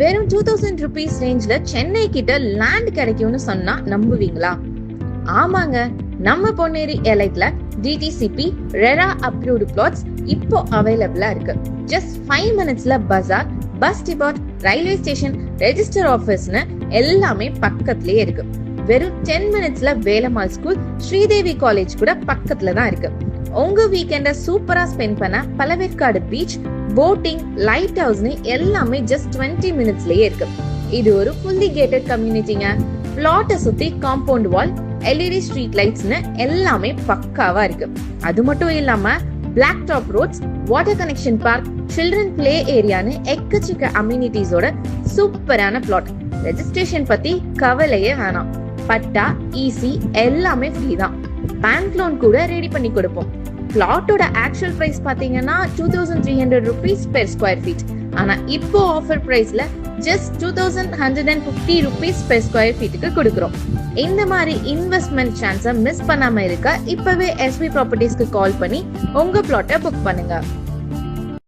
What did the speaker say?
வெறும் 2000 rupees ரேஞ்ச்ல சென்னை கிட்ட land கிடைக்கும்னு சொன்னா நம்புவீங்களா? ஆமாங்க, நம்ம பொன்னேரி எலைட்ல டிடிசிபி ரெரா அப்ரூவ்டு பிளாட்ஸ் இப்போ அவைலபிளா இருக்கு. ஜஸ்ட் 5 minutesல bazaar, bus depot, railway station, register ஆபீஸ்னு எல்லாமே பக்கத்துலயே இருக்கு. வெறும் 10 minutesல வேலம்மாள் ஸ்கூல், ஸ்ரீதேவி காலேஜ் கூட பக்கத்துல தான் இருக்கு. உங்க வீக்கெண்ட சூப்பரா ஸ்பெண்ட் பண்ண பழவேற்காடு பீச், போட்டிங், லைட் ஹவுஸ்னு எல்லாமே ஜஸ்ட் 20 minutesலயே இருக்கு. இது ஒரு ஃபுல்லி கேட்டட் கம்யூனிட்டிங்க. பிளாட்டை சுத்தி காம்பவுண்ட் வால், LED ஸ்ட்ரீட் லைட்ஸ்னு எல்லாமே பக்காவா இருக்கு. அது மட்டும் இல்லாம black top roads, water connection park, children play ஏரியான்னு எக்கச்சக்க அம்யூனிட்டிஸோட சூப்பரான பிளாட். ரெஜிஸ்ட்ரேஷன் பத்தி கவலையே வேணாம். பட்டா, ஈசி எல்லாமே ஃப்ரீ தான். பேங்க் லோன் கூட ரெடி பண்ணி கொடுப்போம். பிளாட்டோட ஆக்சுவல் பிரைஸ் பாத்தீங்கன்னா 2300 rupees per square feet. ஆனா இப்போ ஆஃபர் பிரைஸ்ல ஜஸ்ட் 2150 rupees per square feetக்கு கொடுக்கிறோம். இந்த மாதிரி இன்வெஸ்ட்மெண்ட் சான்ஸை மிஸ் பண்ணாம இருக்க இப்பவே எஸ்பி ப்ராப்பர்ட்டிஸ்க்கு கால் பண்ணி உங்க பிளாட்டை புக் பண்ணுங்க.